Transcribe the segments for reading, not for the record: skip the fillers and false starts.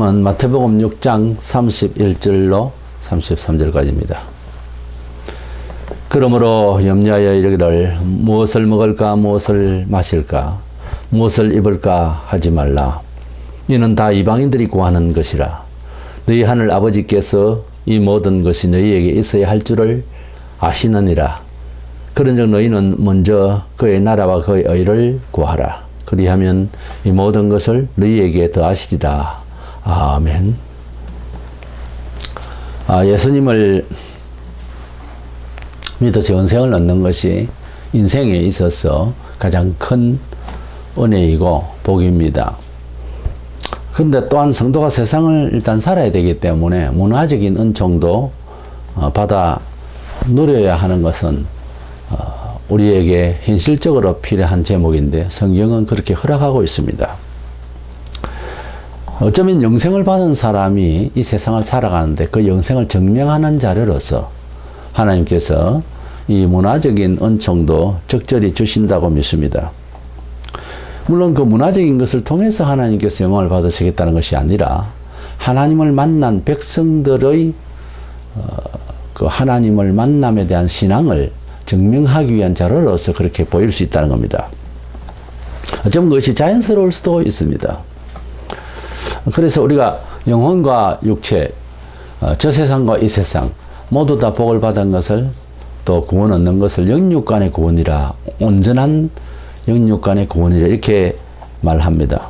말씀은 마태복음 6장 31절로 33절까지입니다. 그러므로 염려하여 이르기를 무엇을 먹을까 무엇을 마실까 무엇을 입을까 하지 말라. 이는 다 이방인들이 구하는 것이라. 너희 하늘 아버지께서 이 모든 것이 너희에게 있어야 할 줄을 아시느니라. 그런즉 너희는 먼저 그의 나라와 그의 의를 구하라. 그리하면 이 모든 것을 너희에게 더하시리라. 아멘. 예수님을 믿어서 영생을 얻는 것이 인생에 있어서 가장 큰 은혜이고 복입니다. 그런데 또한 성도가 세상을 일단 살아야 되기 때문에 문화적인 은총도 받아 누려야 하는 것은 우리에게 현실적으로 필요한 제목인데 성경은 그렇게 허락하고 있습니다. 어쩌면 영생을 받은 사람이 이 세상을 살아가는데 그 영생을 증명하는 자료로서 하나님께서 이 문화적인 은총도 적절히 주신다고 믿습니다. 물론 그 문화적인 것을 통해서 하나님께서 영광을 받으시겠다는 것이 아니라 하나님을 만난 백성들의 그 하나님을 만남에 대한 신앙을 증명하기 위한 자료로서 그렇게 보일 수 있다는 겁니다. 어쩌면 그것이 자연스러울 수도 있습니다. 그래서 우리가 영혼과 육체, 저 세상과 이 세상 모두 다 복을 받은 것을 또 구원 얻는 것을 영육간의 구원이라, 온전한 영육간의 구원이라 이렇게 말합니다.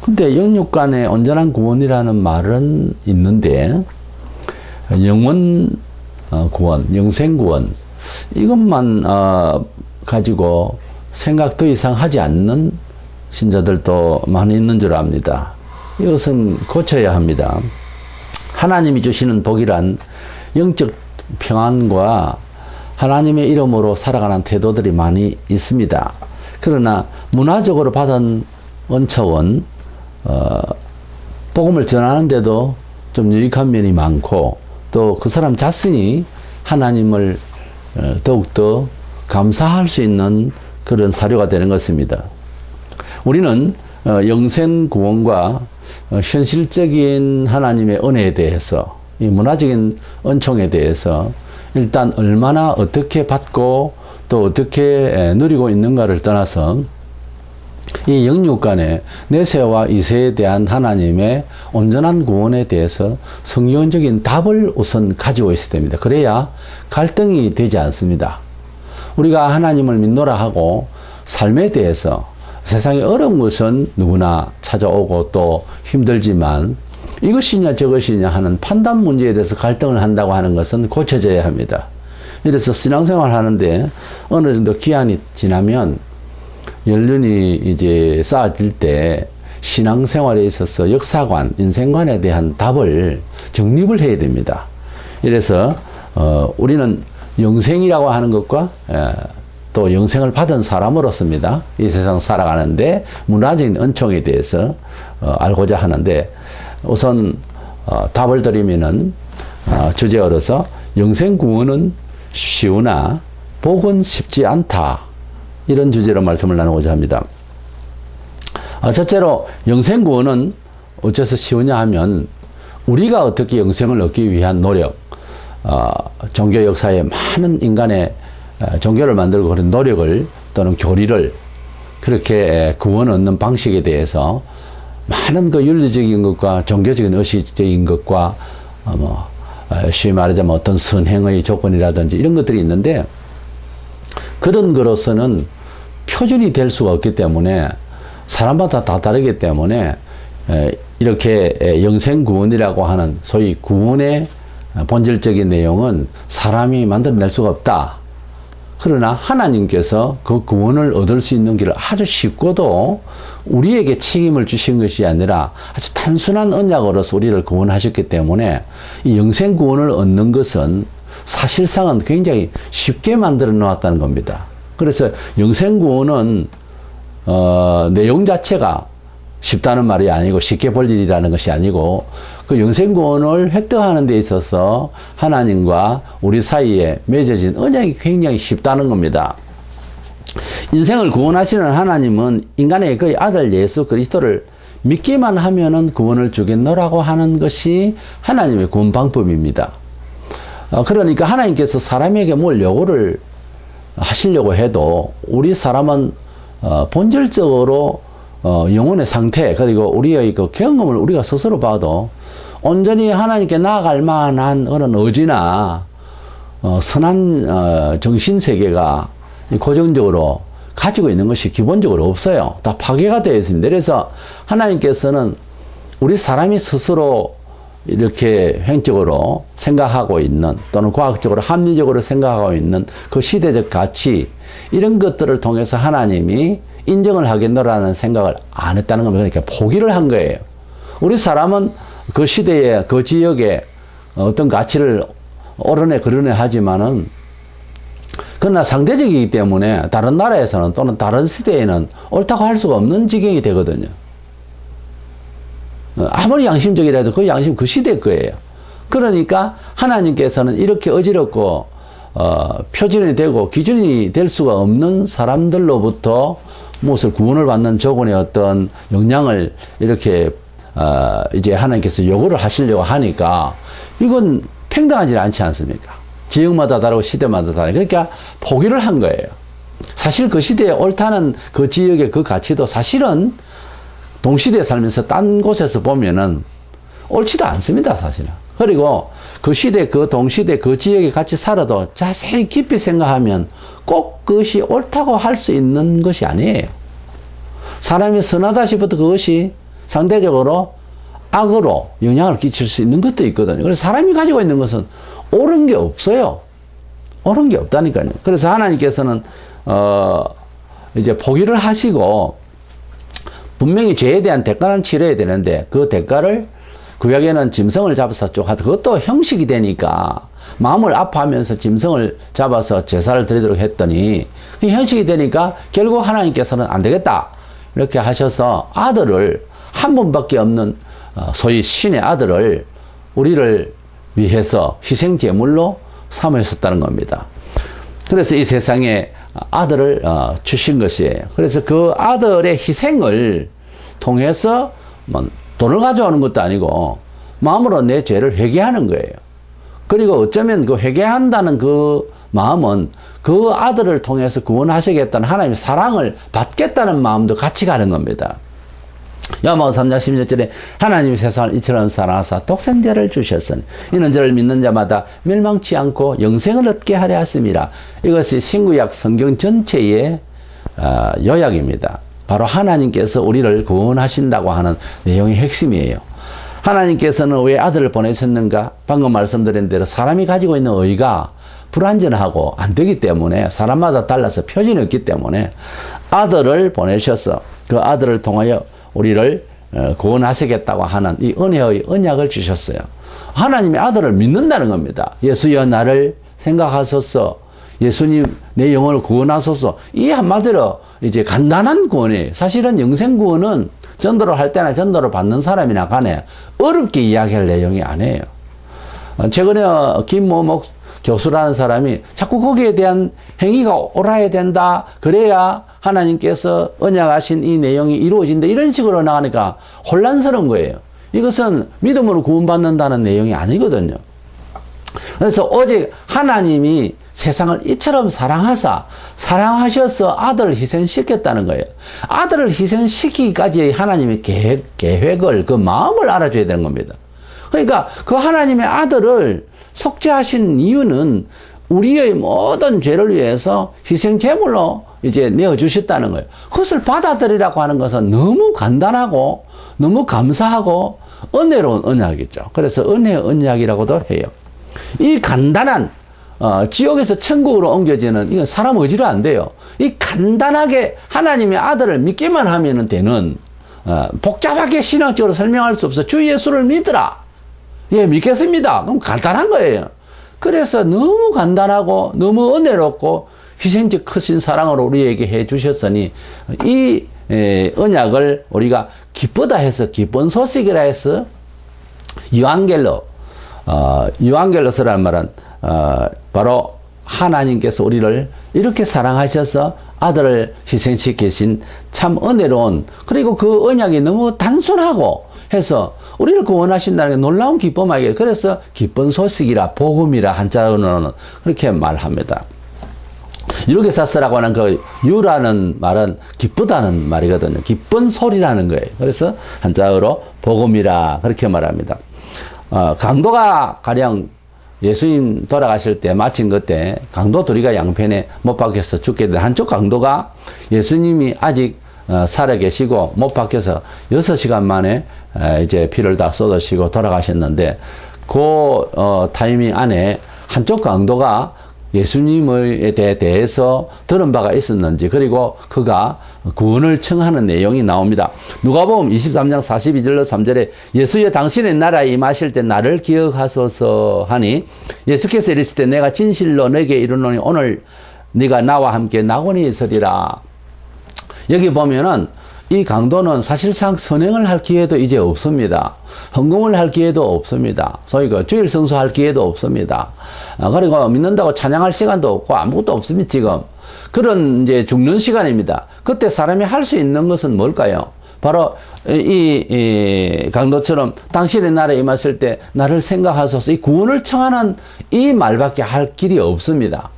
근데 영육간의 온전한 구원이라는 말은 있는데 영원 구원, 영생 구원 이것만 가지고 생각 더 이상 하지 않는 신자들도 많이 있는 줄 압니다. 이것은 고쳐야 합니다. 하나님이 주시는 복이란 영적 평안과 하나님의 이름으로 살아가는 태도들이 많이 있습니다. 그러나 문화적으로 받은 은총은 복음을 전하는데도 좀 유익한 면이 많고 또 그 사람 자신이 하나님을 더욱더 감사할 수 있는 그런 사료가 되는 것입니다. 우리는 영생 구원과 현실적인 하나님의 은혜에 대해서 이 문화적인 은총에 대해서 일단 얼마나 어떻게 받고 또 어떻게 누리고 있는가를 떠나서 이 영육간의 내세와 이세에 대한 하나님의 온전한 구원에 대해서 성경적인 답을 우선 가지고 있어야 됩니다. 그래야 갈등이 되지 않습니다. 우리가 하나님을 믿노라 하고 삶에 대해서 세상에 어려운 것은 누구나 찾아오고 또 힘들지만 이것이냐 저것이냐 하는 판단 문제에 대해서 갈등을 한다고 하는 것은 고쳐져야 합니다. 이래서 신앙생활 하는데 어느 정도 기한이 지나면 연륜이 이제 쌓아질 때 신앙생활에 있어서 역사관, 인생관에 대한 답을 정립을 해야 됩니다. 이래서 우리는 영생이라고 하는 것과 또 영생을 받은 사람으로서입니다. 이 세상 살아가는데 문화적인 은총에 대해서 알고자 하는데 우선 답을 드리면은 주제어로서 영생 구원은 쉬우나 복은 쉽지 않다. 이런 주제로 말씀을 나누고자 합니다. 첫째로 영생 구원은 어째서 쉬우냐 하면 우리가 어떻게 영생을 얻기 위한 노력, 종교 역사에 많은 인간의 종교를 만들고 그런 노력을 또는 교리를 그렇게 구원 얻는 방식에 대해서 많은 그 윤리적인 것과 종교적인 의식적인 것과 쉬위 말하자면 어떤 선행의 조건이라든지 이런 것들이 있는데 그런 거로서는 표준이 될 수가 없기 때문에 사람마다 다 다르기 때문에 이렇게 영생구원이라고 하는 소위 구원의 본질적인 내용은 사람이 만들어낼 수가 없다. 그러나 하나님께서 그 구원을 얻을 수 있는 길을 아주 쉽고도 우리에게 책임을 주신 것이 아니라 아주 단순한 언약으로서 우리를 구원하셨기 때문에 이 영생 구원을 얻는 것은 사실상은 굉장히 쉽게 만들어 놓았다는 겁니다. 그래서 영생 구원은 내용 자체가 쉽다는 말이 아니고 쉽게 볼 일이라는 것이 아니고 그 영생 구원을 획득하는 데 있어서 하나님과 우리 사이에 맺어진 언약이 굉장히 쉽다는 겁니다. 인생을 구원하시는 하나님은 인간의 그 아들 예수 그리스도를 믿기만 하면은 구원을 주겠노라고 하는 것이 하나님의 구원 방법입니다. 그러니까 하나님께서 사람에게 뭘 요구를 하시려고 해도 우리 사람은 본질적으로 영혼의 상태 그리고 우리의 그 경험을 우리가 스스로 봐도 온전히 하나님께 나아갈 만한 그런 의지나 선한 정신세계가 고정적으로 가지고 있는 것이 기본적으로 없어요. 다 파괴가 되어 있습니다. 그래서 하나님께서는 우리 사람이 스스로 이렇게 횡적으로 생각하고 있는 또는 과학적으로 합리적으로 생각하고 있는 그 시대적 가치 이런 것들을 통해서 하나님이 인정을 하겠노라는 생각을 안 했다는 겁니다. 그러니까 포기를 한 거예요. 우리 사람은 그 시대에 그 지역에 어떤 가치를 옳으네 그르네 하지만은 그러나 상대적이기 때문에 다른 나라에서는 또는 다른 시대에는 옳다고 할 수가 없는 지경이 되거든요. 아무리 양심적이라도 그 양심 그 시대 거예요. 그러니까 하나님께서는 이렇게 어지럽고 표준이 되고 기준이 될 수가 없는 사람들로부터 무엇을 구원을 받는 조건의 어떤 영향을 이렇게 이제 하나님께서 요구를 하시려고 하니까 이건 평등하지 않지 않습니까? 지역마다 다르고 시대마다 다르고 그러니까 포기를 한 거예요. 사실 그 시대에 옳다는 그 지역의 그 가치도 사실은 동시대에 살면서 딴 곳에서 보면은 옳지도 않습니다, 사실은. 그리고 그 시대, 그 동시대, 그 지역에 같이 살아도 자세히 깊이 생각하면 꼭 그것이 옳다고 할 수 있는 것이 아니에요. 사람이 선하다 싶어도 그것이 상대적으로 악으로 영향을 끼칠 수 있는 것도 있거든요. 그래서 사람이 가지고 있는 것은 옳은 게 없어요. 옳은 게 없다니까요. 그래서 하나님께서는 이제 포기를 하시고 분명히 죄에 대한 대가는 치러야 되는데 그 대가를 구약에는 짐승을 잡아서 쭉 하다 그것도 형식이 되니까 마음을 아파하면서 짐승을 잡아서 제사를 드리도록 했더니 그 형식이 되니까 결국 하나님께서는 안 되겠다 이렇게 하셔서 아들을 한 분밖에 없는 소위 신의 아들을 우리를 위해서 희생 제물로 삼으셨다는 겁니다. 그래서 이 세상에 아들을 주신 것이에요. 그래서 그 아들의 희생을 통해서 뭐 돈을 가져오는 것도 아니고 마음으로 내 죄를 회개하는 거예요. 그리고 어쩌면 그 회개한다는 그 마음은 그 아들을 통해서 구원하시겠다는 하나님의 사랑을 받겠다는 마음도 같이 가는 겁니다. 야마오 3장 16절에 하나님이 세상을 이처럼 사랑하사 독생자를 주셨으니 이는 저를 믿는 자마다 멸망치 않고 영생을 얻게 하려 하심이라. 이것이 신구약 성경 전체의 요약입니다. 바로 하나님께서 우리를 구원하신다고 하는 내용의 핵심이에요. 하나님께서는 왜 아들을 보내셨는가? 방금 말씀드린 대로 사람이 가지고 있는 의가 불완전하고 안 되기 때문에 사람마다 달라서 표준이 없기 때문에 아들을 보내셔서 그 아들을 통하여 우리를 구원하시겠다고 하는 이 은혜의 언약을 주셨어요. 하나님의 아들을 믿는다는 겁니다. 예수여 나를 생각하소서. 예수님 내 영혼을 구원하소서. 이 한마디로 이제 간단한 구원이에요. 사실은 영생 구원은 전도를 할 때나 전도를 받는 사람이나 간에 어렵게 이야기할 내용이 아니에요. 최근에 김모목 교수라는 사람이 자꾸 거기에 대한 행위가 옳아야 된다. 그래야 하나님께서 언약하신 이 내용이 이루어진다. 이런 식으로 나가니까 혼란스러운 거예요. 이것은 믿음으로 구원받는다는 내용이 아니거든요. 그래서 오직 하나님이 세상을 이처럼 사랑하셔서 아들을 희생시켰다는 거예요. 아들을 희생시키기까지의 하나님의 계획을 그 마음을 알아줘야 되는 겁니다. 그러니까 그 하나님의 아들을 속죄하신 이유는 우리의 모든 죄를 위해서 희생 제물로 이제 내어주셨다는 거예요. 그것을 받아들이라고 하는 것은 너무 간단하고 너무 감사하고 은혜로운 언약이죠. 그래서 은혜의 언약이라고도 해요. 이 간단한 지옥에서 천국으로 옮겨지는 이건 사람 의지로 안 돼요. 이 간단하게 하나님의 아들을 믿기만 하면 되는 복잡하게 신학적으로 설명할 수 없어. 주 예수를 믿으라. 예, 믿겠습니다. 그럼 간단한 거예요. 그래서 너무 간단하고 너무 은혜롭고 희생적 크신 사랑으로 우리에게 해 주셨으니 이 언약을 우리가 기쁘다 해서 기쁜 소식이라 해서 유앙겔로스라는 말은 바로 하나님께서 우리를 이렇게 사랑하셔서 아들을 희생시키신 참 은혜로운, 그리고 그 언약이 너무 단순하고 해서 우리를 구원하신다는 게 놀라운 기쁨이에요. 그래서 기쁜 소식이라, 복음이라 한자어로는 그렇게 말합니다. 유르게사스라고 하는 그 유라는 말은 기쁘다는 말이거든요. 기쁜 소리라는 거예요. 그래서 한자어로 복음이라 그렇게 말합니다. 강도가 가령 예수님 돌아가실 때 마친 그때 강도 둘이가 양편에 못 박혀서 죽게 된 한쪽 강도가 예수님이 아직 살아 계시고 못 박혀서 6시간 만에 이제 피를 다 쏟으시고 돌아가셨는데, 그 타이밍 안에 한쪽 강도가 예수님에 대해서 들은 바가 있었는지, 그리고 그가 구원을 청하는 내용이 나옵니다. 누가복음 23장 42절로 3절에 예수여 당신의 나라에 임하실 때 나를 기억하소서 하니 예수께서 이르시되 내가 진실로 너에게 이르노니 오늘 네가 나와 함께 낙원에 있으리라. 여기 보면은 이 강도는 사실상 선행을 할 기회도 이제 없습니다. 헌금을 할 기회도 없습니다. 소위 그 주일 성수할 기회도 없습니다. 그리고 믿는다고 찬양할 시간도 없고 아무것도 없습니다. 지금 그런 이제 죽는 시간입니다. 그때 사람이 할 수 있는 것은 뭘까요? 바로 이 강도처럼 당신의 나라에 임하실 때 나를 생각하소서, 이 구원을 청하는 이 말밖에 할 길이 없습니다.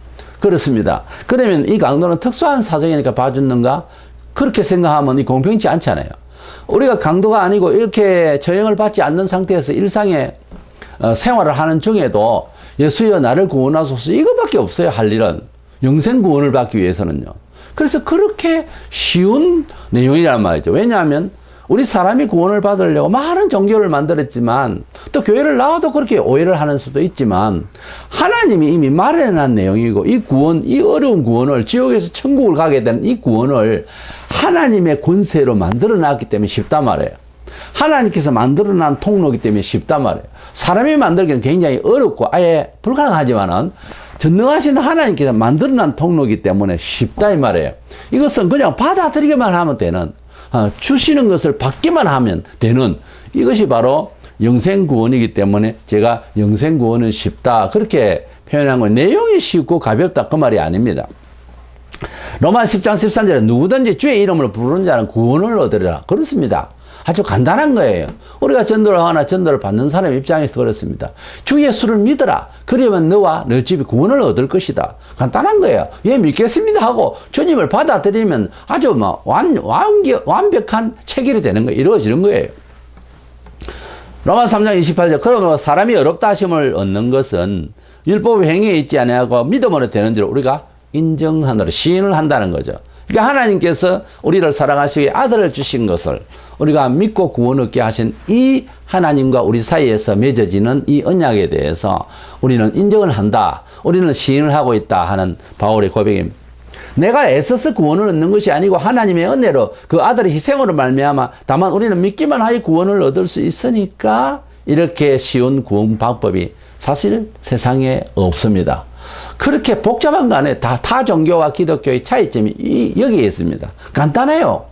그렇습니다. 그러면 이 강도는 특수한 사정이니까 봐줬는가? 그렇게 생각하면 이 공평치 않잖아요. 우리가 강도가 아니고 이렇게 처형을 받지 않는 상태에서 일상의 생활을 하는 중에도 예수여 나를 구원하소서, 이거밖에 없어요. 할 일은. 영생 구원을 받기 위해서는요. 그래서 그렇게 쉬운 내용이란 말이죠. 왜냐하면 우리 사람이 구원을 받으려고 많은 종교를 만들었지만, 또 교회를 나와도 그렇게 오해를 하는 수도 있지만, 하나님이 이미 마련한 내용이고, 이 구원, 이 어려운 구원을, 지옥에서 천국을 가게 되는 이 구원을 하나님의 권세로 만들어 놨기 때문에 쉽단 말이에요. 하나님께서 만들어 난 통로이기 때문에 쉽단 말이에요. 사람이 만들기는 굉장히 어렵고 아예 불가능하지만은 전능하신 하나님께서 만들어 난 통로이기 때문에 쉽다 이 말이에요. 이것은 그냥 받아들이기만 하면 되는, 주시는 것을 받기만 하면 되는, 이것이 바로 영생구원이기 때문에 제가 영생구원은 쉽다 그렇게 표현한 건 내용이 쉽고 가볍다 그 말이 아닙니다. 로마 10장 13절에 누구든지 주의 이름을 부르는 자는 구원을 얻으리라. 그렇습니다. 아주 간단한 거예요. 우리가 전도를 하거나 전도를 받는 사람 입장에서 그렇습니다. 주 예수를 믿어라. 그러면 너와 너 집이 구원을 얻을 것이다. 간단한 거예요. 예, 믿겠습니다 하고 주님을 받아들이면 아주 뭐 완벽한 체결이 되는 거예요. 이루어지는 거예요. 로마 3장 28절 그러면 사람이 어렵다 하심을 얻는 것은 율법의 행위에 있지 아니하고 믿음으로 되는 줄 우리가 인정하노라, 시인을 한다는 거죠. 그러니까 하나님께서 우리를 사랑하시기에 아들을 주신 것을 우리가 믿고 구원 얻게 하신 이 하나님과 우리 사이에서 맺어지는 이 언약에 대해서 우리는 인정을 한다. 우리는 시인을 하고 있다 하는 바울의 고백입니다. 내가 애써서 구원을 얻는 것이 아니고 하나님의 은혜로 그 아들의 희생으로 말미암아 다만 우리는 믿기만 하여 구원을 얻을 수 있으니까 이렇게 쉬운 구원 방법이 사실 세상에 없습니다. 그렇게 복잡한 거 안에 타 종교와 기독교의 차이점이 여기에 있습니다. 간단해요.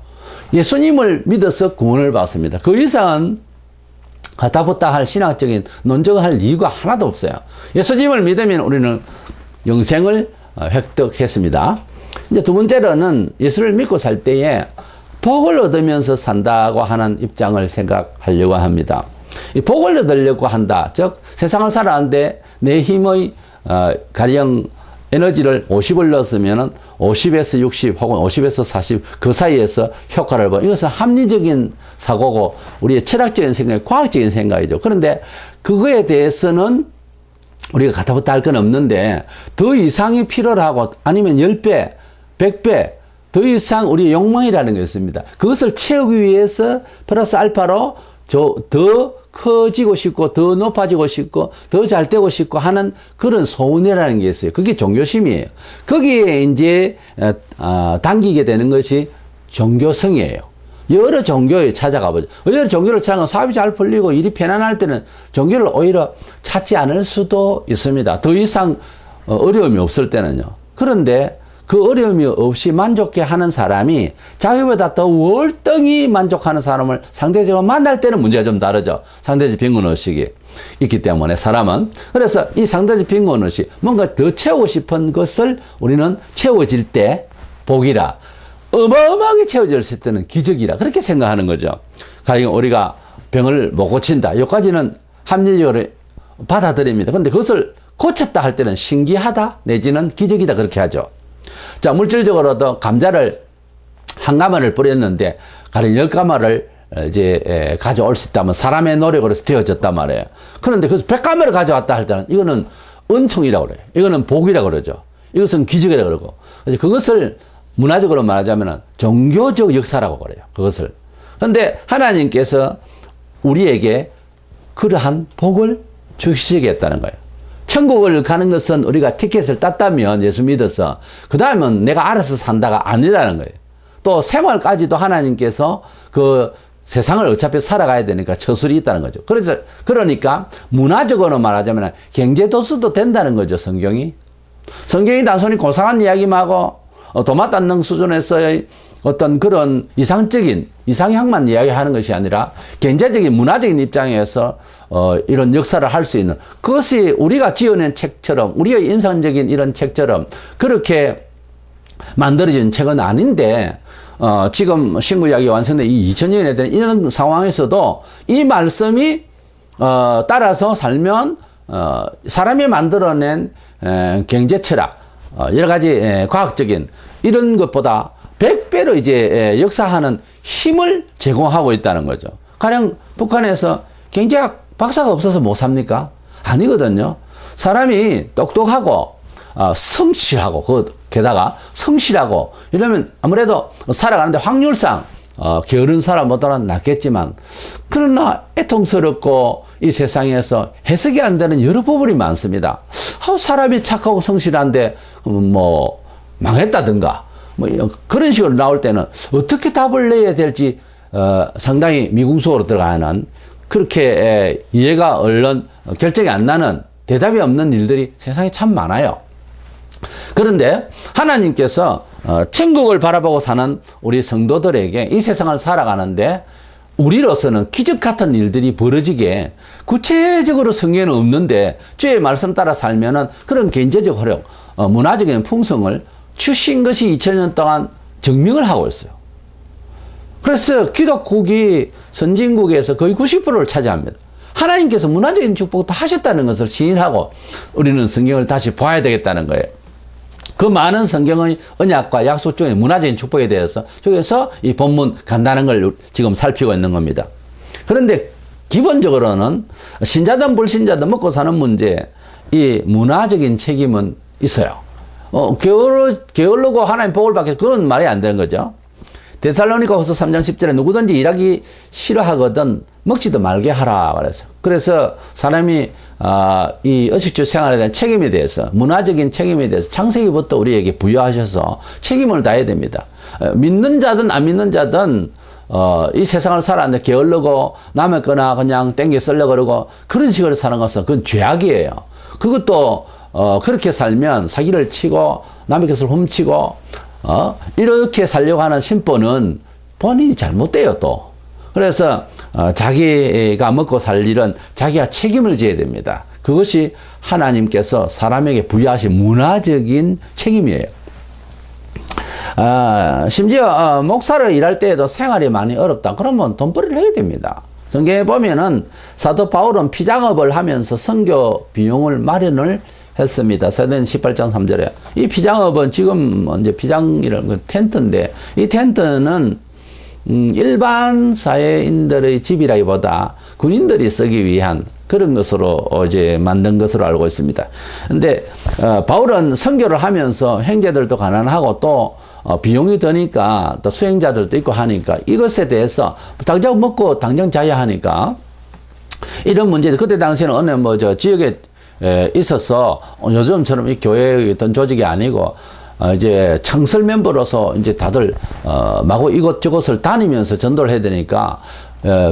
예수님을 믿어서 구원을 받습니다. 그 이상은 가타부타 할 신학적인 논쟁을 할 이유가 하나도 없어요. 예수님을 믿으면 우리는 영생을 획득했습니다. 이제 두 번째로는 예수를 믿고 살 때에 복을 얻으면서 산다고 하는 입장을 생각하려고 합니다. 이 복을 얻으려고 한다. 즉 세상을 살아가는데 내 힘의 가령 에너지를 50을 넣었으면 50에서 60 혹은 50에서 40 그 사이에서 효과를 보. 이것은 합리적인 사고고 우리의 철학적인 생각, 과학적인 생각이죠. 그런데 그거에 대해서는 우리가 가타부타 할 건 없는데 더 이상이 필요하고 아니면 10배, 100배 더 이상 우리의 욕망이라는 게 있습니다. 그것을 채우기 위해서 플러스 알파로 더 커지고 싶고 더 높아지고 싶고 더 잘 되고 싶고 하는 그런 소원이라는 게 있어요. 그게 종교심이에요. 거기에 이제 당기게 되는 것이 종교성이에요. 여러 종교에 찾아가 보죠. 여러 종교를 찾아가면 사업이 잘 풀리고 일이 편안할 때는 종교를 오히려 찾지 않을 수도 있습니다. 더 이상 어려움이 없을 때는요. 그런데 그 어려움이 없이 만족해 하는 사람이 자기보다 더 월등히 만족하는 사람을 상대적으로 만날 때는 문제가 좀 다르죠. 상대적 빈곤의식이. 있기 때문에 사람은. 그래서 이 상대적 빈곤없이 뭔가 더 채우고 싶은 것을 우리는 채워질 때 복이라, 어마어마하게 채워졌을 때는 기적이라 그렇게 생각하는 거죠. 가령 우리가 병을 못 고친다. 여기까지는 합리적으로 받아들입니다. 근데 그것을 고쳤다 할 때는 신기하다 내지는 기적이다 그렇게 하죠. 자, 물질적으로도 감자를 한 가마를 뿌렸는데 가령 10가마를 이제 가져올 수 있다면 사람의 노력으로 되어졌단 말이에요. 그런데 그래서 100가마를 가져왔다 할 때는 이거는 은총이라고 그래요. 이거는 복이라고 그러죠. 이것은 기적이라고 그러고. 그래서 그것을 문화적으로 말하자면 종교적 역사라고 그래요. 그것을. 그런데 하나님께서 우리에게 그러한 복을 주시겠다는 거예요. 천국을 가는 것은 우리가 티켓을 땄다면 예수 믿어서 그 다음은 내가 알아서 산다가 아니라는 거예요. 또 생활까지도 하나님께서 그 세상을 어차피 살아가야 되니까 처술이 있다는 거죠. 그러니까 문화적으로 말하자면 경제도수도 된다는 거죠, 성경이. 성경이 단순히 고상한 이야기만 하고 도마단능 수준에서의 어떤 그런 이상향만 이야기하는 것이 아니라 경제적인 문화적인 입장에서 이런 역사를 할 수 있는 그것이 우리가 지어낸 책처럼 우리의 인상적인 이런 책처럼 그렇게 만들어진 책은 아닌데 지금 신구 이야기 완성된 이 2000년에 된 이런 상황에서도 이 말씀이 따라서 살면 사람이 만들어낸 경제 철학 여러 가지 과학적인 이런 것보다 100배로 이제 역사하는 힘을 제공하고 있다는 거죠. 가령 북한에서 경제학 박사가 없어서 못 삽니까? 아니거든요. 사람이 똑똑하고 성실하고 게다가 성실하고 이러면 아무래도 살아가는데 확률상 게으른 사람보다는 낫겠지만 그러나 애통스럽고 이 세상에서 해석이 안 되는 여러 부분이 많습니다. 사람이 착하고 성실한데 뭐 망했다든가 뭐 그런 식으로 나올 때는 어떻게 답을 내야 될지 상당히 미궁수로 들어가는 그렇게 이해가 얼른 결정이 안 나는 대답이 없는 일들이 세상에 참 많아요. 그런데 하나님께서 천국을 바라보고 사는 우리 성도들에게 이 세상을 살아가는데 우리로서는 기적 같은 일들이 벌어지게 구체적으로 성경에는 없는데 주의 말씀 따라 살면은 그런 경제적 활력, 문화적인 풍성을 주신 것이 2000년 동안 증명을 하고 있어요. 그래서 기독국이 선진국에서 거의 90%를 차지합니다. 하나님께서 문화적인 축복도 하셨다는 것을 시인하고 우리는 성경을 다시 봐야 되겠다는 거예요. 그 많은 성경의 언약과 약속 중에 문화적인 축복에 대해서 저기서 이 본문 간단한 걸 지금 살피고 있는 겁니다. 그런데 기본적으로는 신자든 불신자든 먹고 사는 문제, 이 문화적인 책임은 있어요. 게으르고 하나님 복을 받게 그건 말이 안 되는 거죠. 데살로니가후서 3장 10절에 누구든지 일하기 싫어하거든 먹지도 말게 하라 그래서 사람이 이 의식주 생활에 대한 책임에 대해서 문화적인 책임에 대해서 창세기부터 우리에게 부여하셔서 책임을 다해야 됩니다. 믿는 자든 안 믿는 자든 이 세상을 살았는데 게을르고 남의 거나 그냥 땡겨 쓰려고 그러고 그런 식으로 사는 것은 그건 죄악이에요. 그것도 그렇게 살면 사기를 치고 남의 것을 훔치고 이렇게 살려고 하는 심보는 본인이 잘못돼요 또. 그래서 자기가 먹고 살 일은 자기가 책임을 져야 됩니다. 그것이 하나님께서 사람에게 부여하신 문화적인 책임이에요. 심지어 목사로 일할 때에도 생활이 많이 어렵다. 그러면 돈벌이를 해야 됩니다. 성경에 보면은 사도 바울은 피장업을 하면서 선교 비용을 마련을 했습니다. 사도행 18장 3절에. 이 피장업은 지금 이제 피장이라는 건 텐트인데 이 텐트는 일반 사회인들의 집이라기보다 군인들이 쓰기 위한 그런 것으로 이제 만든 것으로 알고 있습니다. 근데 바울은 선교를 하면서 형제들도 가난하고 또 비용이 드니까 또 수행자들도 있고 하니까 이것에 대해서 당장 먹고 당장 자야 하니까 이런 문제들 그때 당시에는 어느 지역에 있어서 요즘처럼 이 교회의 어떤 조직이 아니고 이제 창설 멤버로서 이제 다들 마구 이곳저곳을 다니면서 전도를 해야 되니까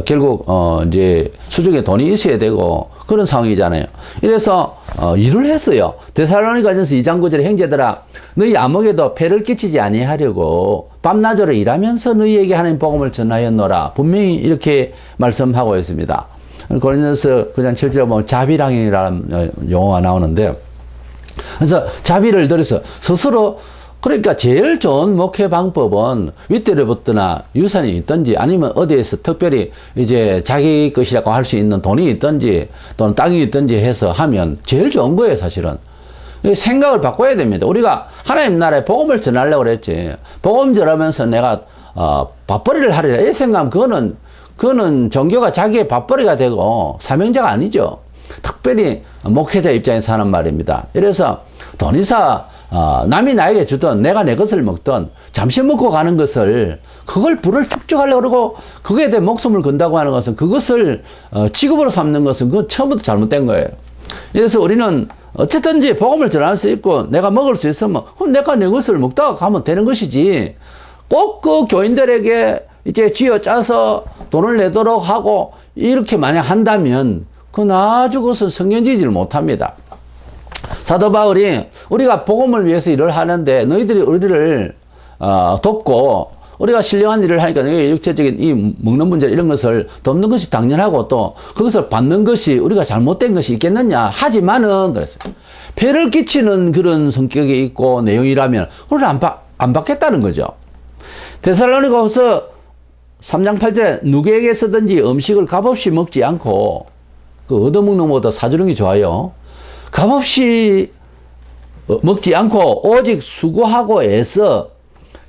결국 이제 수중에 돈이 있어야 되고 그런 상황이잖아요. 이래서 일을 했어요. 데살로니가전서 2장 9절에 형제들아 너희 아무에게도 폐를 끼치지 아니하려고 밤낮으로 일하면서 너희에게 하나님 복음을 전하였노라. 분명히 이렇게 말씀하고 있습니다. 고린도서 9장 7절에 보면 자비랑이라는 용어가 나오는데, 그래서 자비를 들여서 스스로, 그러니까 제일 좋은 목회 방법은 윗대로부터나 유산이 있든지 아니면 어디에서 특별히 이제 자기 것이라고 할 수 있는 돈이 있든지 또는 땅이 있든지 해서 하면 제일 좋은 거예요, 사실은. 생각을 바꿔야 됩니다. 우리가 하나님 나라에 복음을 전하려고 그랬지. 복음 전하면서 내가 밥벌이를 하리라 이 생각하면 그거는 종교가 자기의 밥벌이가 되고 사명자가 아니죠. 특별히 목회자 입장에서 하는 말입니다. 이래서 돈이사 남이 나에게 주든 내가 내 것을 먹든 잠시 먹고 가는 것을 그걸 불을 축적하려고 그러고 거기에 대해 목숨을 건다고 하는 것은 그것을 직업으로 삼는 것은 그건 처음부터 잘못된 거예요. 그래서 우리는 어쨌든지 복음을 전할 수 있고 내가 먹을 수 있으면 그럼 내가 내 것을 먹다가 가면 되는 것이지 꼭 그 교인들에게 이제 쥐어짜서 돈을 내도록 하고 이렇게 만약 한다면 그건 아주 그것은 성경지지를 못합니다. 사도 바울이 우리가 복음을 위해서 일을 하는데 너희들이 우리를 돕고 우리가 신령한 일을 하니까 너희 육체적인 이 먹는 문제 이런 것을 돕는 것이 당연하고 또 그것을 받는 것이 우리가 잘못된 것이 있겠느냐 하지만은 그랬어요. 폐를 끼치는 그런 성격이 있고 내용이라면 우리는 안 받겠다는 거죠. 데살로니가후서 3장 8절 누구에게서든지 음식을 값없이 먹지 않고 그 얻어먹는 것보다 사주는 게 좋아요. 값없이 먹지 않고 오직 수고하고 애써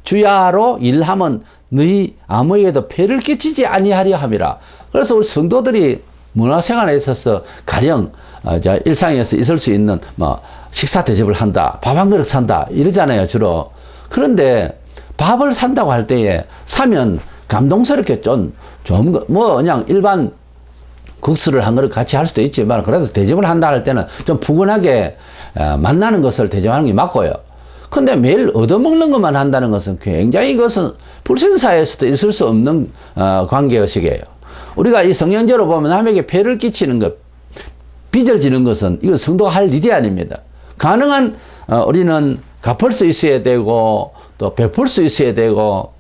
주야로 일하면 너희 아무에게도 폐를 끼치지 아니하려 함이라. 그래서 우리 성도들이 문화생활에 있어서 가령 일상에서 있을 수 있는 뭐 식사 대접을 한다, 밥 한 그릇 산다 이러잖아요 주로. 그런데 밥을 산다고 할 때에 사면 감동스럽게 좀 뭐 그냥 일반 국수를 한 그릇 같이 할 수도 있지만 그래도 대접을 한다 할 때는 좀 푸근하게 만나는 것을 대접하는 게 맞고요. 근데 매일 얻어먹는 것만 한다는 것은 굉장히 이것은 불신사에서도 있을 수 없는 관계의식이에요. 우리가 이 성경적으로 보면 남에게 폐를 끼치는 것, 빚을 지는 것은 이건 성도가 할 일이 아닙니다. 가능한 우리는 갚을 수 있어야 되고 또 베풀 수 있어야 되고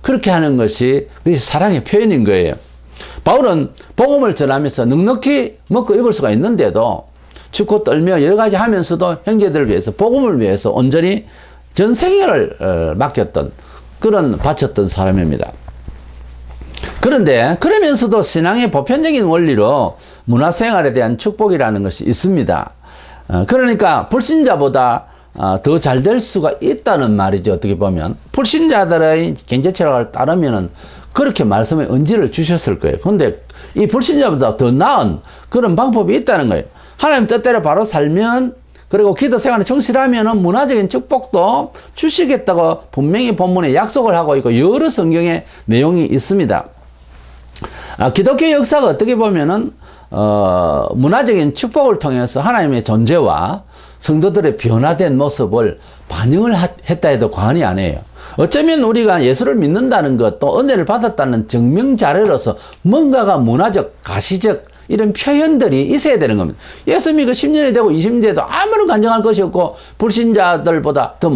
그렇게 하는 것이 그것이 사랑의 표현인 거예요. 바울은 복음을 전하면서 넉넉히 먹고 입을 수가 있는데도 춥고 떨며 여러 가지 하면서도 형제들을 위해서 복음을 위해서 온전히 전생애를 맡겼던 그런 바쳤던 사람입니다. 그런데 그러면서도 신앙의 보편적인 원리로 문화생활에 대한 축복이라는 것이 있습니다. 그러니까 불신자보다 더 잘 될 수가 있다는 말이죠. 어떻게 보면 불신자들의 경제철학을 따르면은 그렇게 말씀의 언지를 주셨을 거예요. 그런데 이 불신자보다 더 나은 그런 방법이 있다는 거예요. 하나님 뜻대로 바로 살면 그리고 기도 생활에 충실하면은 문화적인 축복도 주시겠다고 분명히 본문에 약속을 하고 있고 여러 성경의 내용이 있습니다. 기독교 역사가 어떻게 보면은 문화적인 축복을 통해서 하나님의 존재와 성도들의 변화된 모습을 반영을 했다 해도 과언이 아니에요. 어쩌면 우리가 예수를 믿는다는 것, 또 은혜를 받았다는 증명 자료로서 뭔가가 문화적, 가시적 이런 표현들이 있어야 되는 겁니다. 예수 믿고 10년이 되고 20년이 돼도 아무런 간증할 것이 없고 불신자들보다 더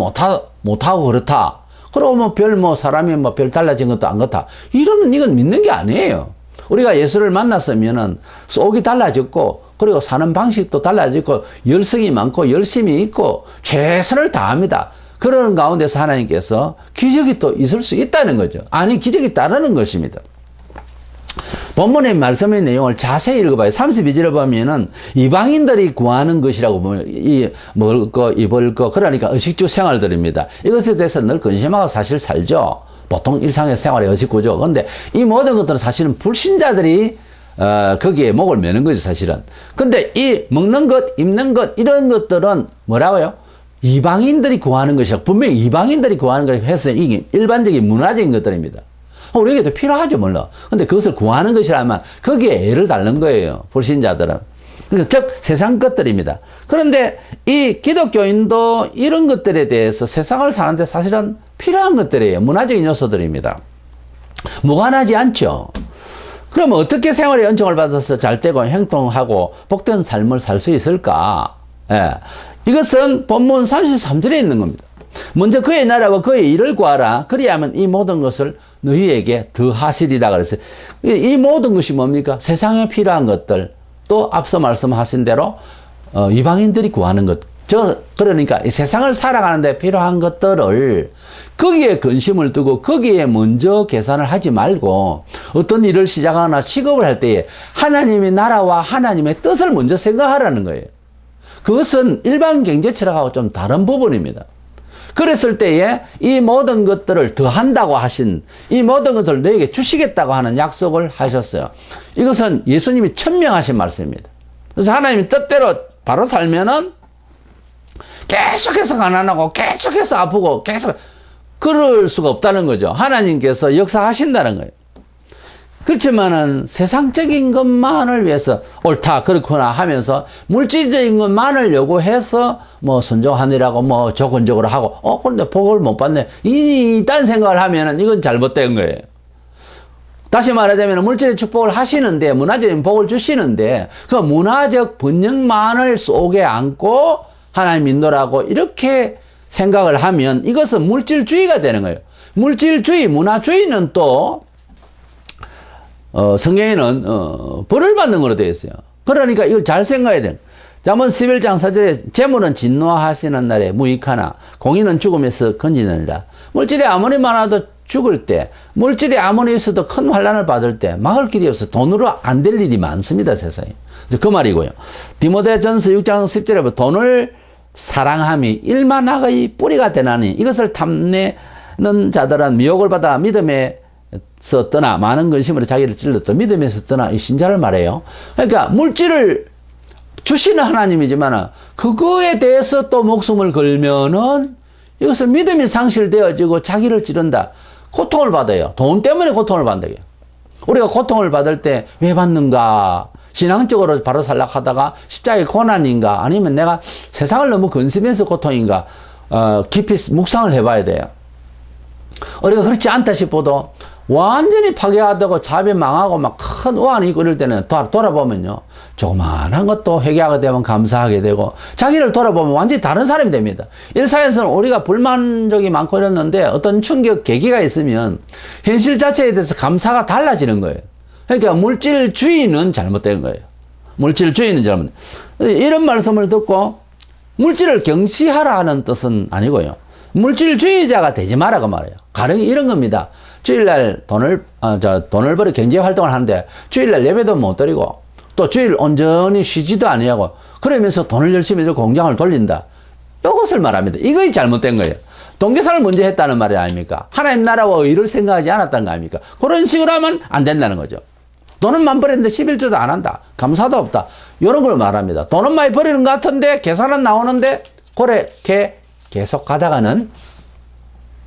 못하고 그렇다. 그러고 사람이 별 달라진 것도 안 같아. 이러면 이건 믿는 게 아니에요. 우리가 예수를 만났으면은 속이 달라졌고 그리고 사는 방식도 달라졌고 열성이 많고 열심이 있고 최선을 다합니다. 그런 가운데서 하나님께서 기적이 또 있을 수 있다는 거죠. 아니 기적이 따르는 것입니다. 본문의 말씀의 내용을 자세히 읽어봐요. 32절을 보면은 이방인들이 구하는 것이라고 보면 먹을 거 입을 거 그러니까 의식주 생활들입니다. 이것에 대해서 늘 근심하고 사실 살죠. 보통 일상의 생활의 의식구조. 그런데 이 모든 것들은 사실은 불신자들이 거기에 목을 매는 거죠, 사실은. 근데 이 먹는 것, 입는 것, 이런 것들은 뭐라고요? 이방인들이 구하는 것이라 분명히 이방인들이 구하는 것이라고 해서 이게 일반적인 문화적인 것들입니다. 우리에게도 필요하죠, 물론. 근데 그것을 구하는 것이라면 거기에 애를 달는 거예요, 불신자들은. 즉, 세상 것들입니다. 그런데 이 기독교인도 이런 것들에 대해서 세상을 사는데 사실은 필요한 것들이에요. 문화적인 요소들입니다. 무관하지 않죠. 그럼 어떻게 생활의 은총을 받아서 잘 되고 행동하고 복된 삶을 살 수 있을까? 예. 이것은 본문 33절에 있는 겁니다. 먼저 그의 나라와 그의 일을 구하라. 그리하면 이 모든 것을 너희에게 더하시리라 그랬어요. 이 모든 것이 뭡니까? 세상에 필요한 것들, 또 앞서 말씀하신 대로 이방인들이 구하는 것. 그러니까 이 세상을 살아가는 데 필요한 것들을 거기에 근심을 두고 거기에 먼저 계산을 하지 말고 어떤 일을 시작하거나 취급을 할 때에 하나님의 나라와 하나님의 뜻을 먼저 생각하라는 거예요. 그것은 일반 경제 철학하고 좀 다른 부분입니다. 그랬을 때에 이 모든 것들을 더한다고 하신, 이 모든 것을 너에게 주시겠다고 하는 약속을 하셨어요. 이것은 예수님이 천명하신 말씀입니다. 그래서 하나님이 뜻대로 바로 살면은 계속해서 가난하고 계속해서 아프고 계속 그럴 수가 없다는 거죠. 하나님께서 역사하신다는 거예요. 그렇지만은 세상적인 것만을 위해서 옳다 그렇구나 하면서 물질적인 것만을 요구해서 뭐 순종하느라고 뭐 조건적으로 하고 근데 복을 못 받네 이딴 생각을 하면은 이건 잘못된 거예요. 다시 말하자면 물질의 축복을 하시는데 문화적인 복을 주시는데 그 문화적 번영만을 속에 안고 하나님 인도라고 이렇게 생각을 하면 이것은 물질주의가 되는 거예요. 물질주의, 문화주의는 또 성경에는 벌을 받는 거로 되어 있어요. 그러니까 이걸 잘 생각해야 돼요. 잠언 11장 4절에 재물은 진노하시는 날에 무익하나 공의는 죽음에서 건지느니라. 물질이 아무리 많아도 죽을 때, 물질이 아무리 있어도 큰 환난을 받을 때 막을 길이 없어 돈으로 안 될 일이 많습니다, 세상에. 그 말이고요. 디모데전서 6장 10절에 돈을 사랑함이 일만 악의 뿌리가 되나니 이것을 탐내는 자들은 미혹을 받아 믿음에서 떠나 많은 근심으로 자기를 찔렀다. 믿음에서 떠나 이 신자를 말해요. 그러니까 물질을 주시는 하나님이지만 그거에 대해서 또 목숨을 걸면은 이것은 믿음이 상실되어지고 자기를 찌른다. 고통을 받아요. 돈 때문에 고통을 받는다. 우리가 고통을 받을 때 왜 받는가? 신앙적으로 바로 살락하다가 십자가의 고난인가? 아니면 내가 세상을 너무 근심해서 고통인가? 깊이 묵상을 해봐야 돼요. 우리가 그렇지 않다 싶어도 완전히 파괴하다고 자비 망하고 막 큰 우환이 있고 이럴 때는 돌아보면요. 조그만한 것도 회개하게 되면 감사하게 되고 자기를 돌아보면 완전히 다른 사람이 됩니다. 일상에서는 우리가 불만족이 많고 이랬는데 어떤 충격 계기가 있으면 현실 자체에 대해서 감사가 달라지는 거예요. 그러니까 물질주의는 잘못된 거예요. 물질주의는 잘못된 거예요. 이런 말씀을 듣고 물질을 경시하라 하는 뜻은 아니고요. 물질주의자가 되지 마라고 말해요. 가령이 이런 겁니다. 주일날 돈을 벌어 경제 활동을 하는데 주일날 예배도 못 드리고 또 주일 온전히 쉬지도 아니하고 그러면서 돈을 열심히 들고 공장을 돌린다. 이것을 말합니다. 이것이 잘못된 거예요. 돈 계산을 먼저 했다는 말이 아닙니까? 하나님 나라와 의를 생각하지 않았다는 거 아닙니까? 그런 식으로 하면 안 된다는 거죠. 돈은 많이 버렸는데 11조도 안 한다. 감사도 없다. 이런 걸 말합니다. 돈은 많이 버리는 것 같은데 계산은 나오는데 그렇게 계속 가다가는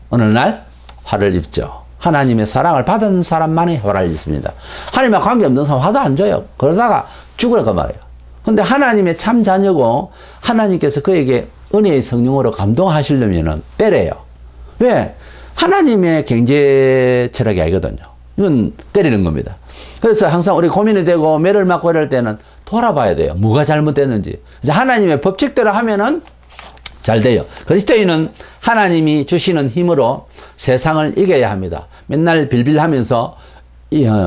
어느 날 화를 입죠. 하나님의 사랑을 받은 사람만이 화를 입습니다. 하나님과 관계없는 사람 화도 안 줘요. 그러다가 죽으라고 말해요. 근데 하나님의 참 자녀고 하나님께서 그에게 은혜의 성령으로 감동하시려면 때려요. 왜? 하나님의 경제 철학이 아니거든요. 이건 때리는 겁니다. 그래서 항상 우리 고민이 되고 매를 맞고 이럴 때는 돌아봐야 돼요. 뭐가 잘못됐는지. 이제 하나님의 법칙대로 하면은 잘 돼요. 그리스도인은 하나님이 주시는 힘으로 세상을 이겨야 합니다. 맨날 빌빌하면서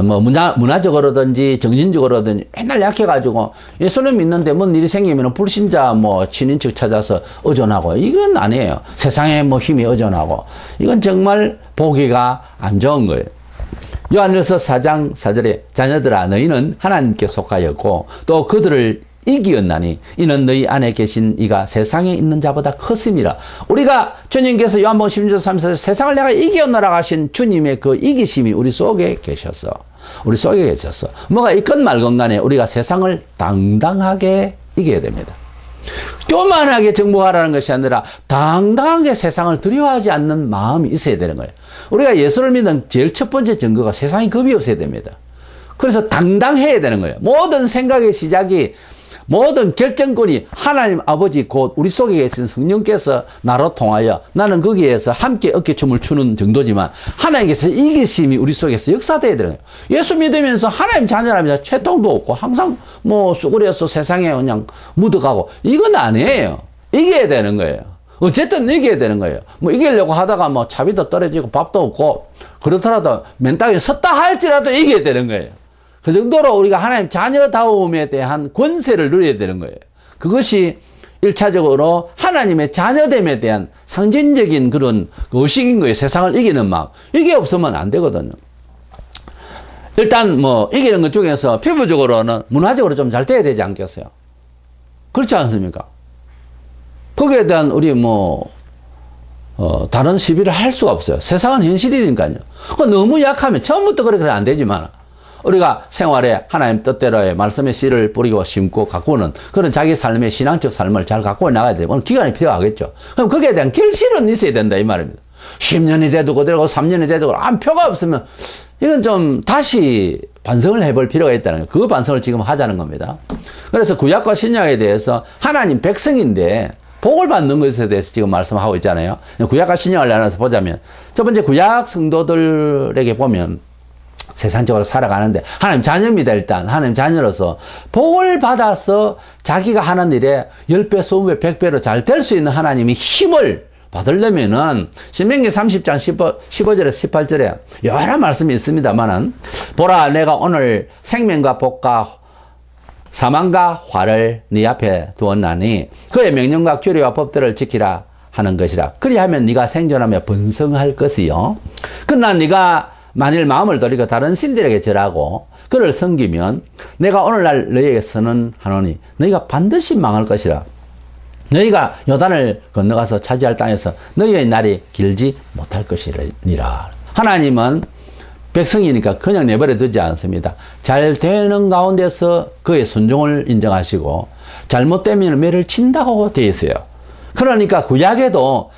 뭐 문화적으로든지 정신적으로든지 맨날 약해가지고 예수를 믿는데 뭔 일이 생기면 불신자 뭐 친인척 찾아서 의존하고 이건 아니에요. 세상에 뭐 힘이 의존하고 이건 정말 보기가 안 좋은 거예요. 요한일서 4장 4절에 자녀들아 너희는 하나님께 속하였고 또 그들을 이기었나니 이는 너희 안에 계신 이가 세상에 있는 자보다 크심이라. 우리가 주님께서 요한복음 16장 34절 세상을 내가 이기었노라 하신 주님의 그 이기심이 우리 속에 계셨어. 우리 속에 계셨어. 뭐가 있건 말건 간에 우리가 세상을 당당하게 이겨야 됩니다. 교만하게 정복하라는 것이 아니라 당당하게 세상을 두려워하지 않는 마음이 있어야 되는 거예요. 우리가 예수를 믿는 제일 첫 번째 증거가 세상에 겁이 없어야 됩니다. 그래서 당당해야 되는 거예요. 모든 생각의 시작이 모든 결정권이 하나님 아버지 곧 우리 속에 계신 성령께서 나로 통하여 나는 거기에서 함께 어깨춤을 추는 정도지만 하나님께서 이기심이 우리 속에서 역사되어야 되는 거예요. 예수 믿으면서 하나님 자녀라면서 채통도 없고 항상 뭐 쑥그려서 세상에 그냥 묻어가고 이건 아니에요. 이겨야 되는 거예요. 어쨌든 이겨야 되는 거예요. 뭐 이기려고 하다가 뭐 차비도 떨어지고 밥도 없고 그렇더라도 맨땅에 섰다 할지라도 이겨야 되는 거예요. 그 정도로 우리가 하나님 자녀다움에 대한 권세를 누려야 되는 거예요. 그것이 1차적으로 하나님의 자녀됨에 대한 상징적인 그런 의식인 거예요. 세상을 이기는 마음. 이게 없으면 안 되거든요. 일단 뭐 이기는 것 중에서 피부적으로는 문화적으로 좀 잘 돼야 되지 않겠어요? 그렇지 않습니까? 거기에 대한 우리 다른 시비를 할 수가 없어요. 세상은 현실이니까요. 너무 약하면 처음부터 그래 안 되지만 우리가 생활에 하나님 뜻대로의 말씀의 씨를 뿌리고 심고 가꾸는 그런 자기 삶의 신앙적 삶을 잘 가꾸어 나가야 돼요. 어느 기간이 필요하겠죠. 그럼 거기에 대한 결실은 있어야 된다 이 말입니다. 10년이 돼도 그대로고 3년이 돼도 표가 없으면 이건 좀 다시 반성을 해볼 필요가 있다는 거예요. 그 반성을 지금 하자는 겁니다. 그래서 구약과 신약에 대해서 하나님 백성인데 복을 받는 것에 대해서 지금 말씀하고 있잖아요. 구약과 신약을 나눠서 보자면 첫 번째 구약 성도들에게 보면 세상적으로 살아가는데 하나님 자녀입니다. 일단 하나님 자녀로서 복을 받아서 자기가 하는 일에 10배, 20배, 100배로 잘 될 수 있는 하나님의 힘을 받으려면은 신명기 30장 15절에서 18절에 여러 말씀이 있습니다만은 보라 내가 오늘 생명과 복과 사망과 화를 네 앞에 두었나니 그의 명령과 규례와 법들을 지키라 하는 것이라. 그리하면 네가 생존하며 번성할 것이요. 그러나 네가 만일 마음을 돌이켜 다른 신들에게 절하고 그를 섬기면 내가 오늘날 너희에게 선언하노니 너희가 반드시 망할 것이라. 너희가 요단을 건너가서 차지할 땅에서 너희의 날이 길지 못할 것이니라. 하나님은 백성이니까 그냥 내버려 두지 않습니다. 잘 되는 가운데서 그의 순종을 인정하시고 잘못되면 매를 친다고 되어 있어요. 그러니까 구약에도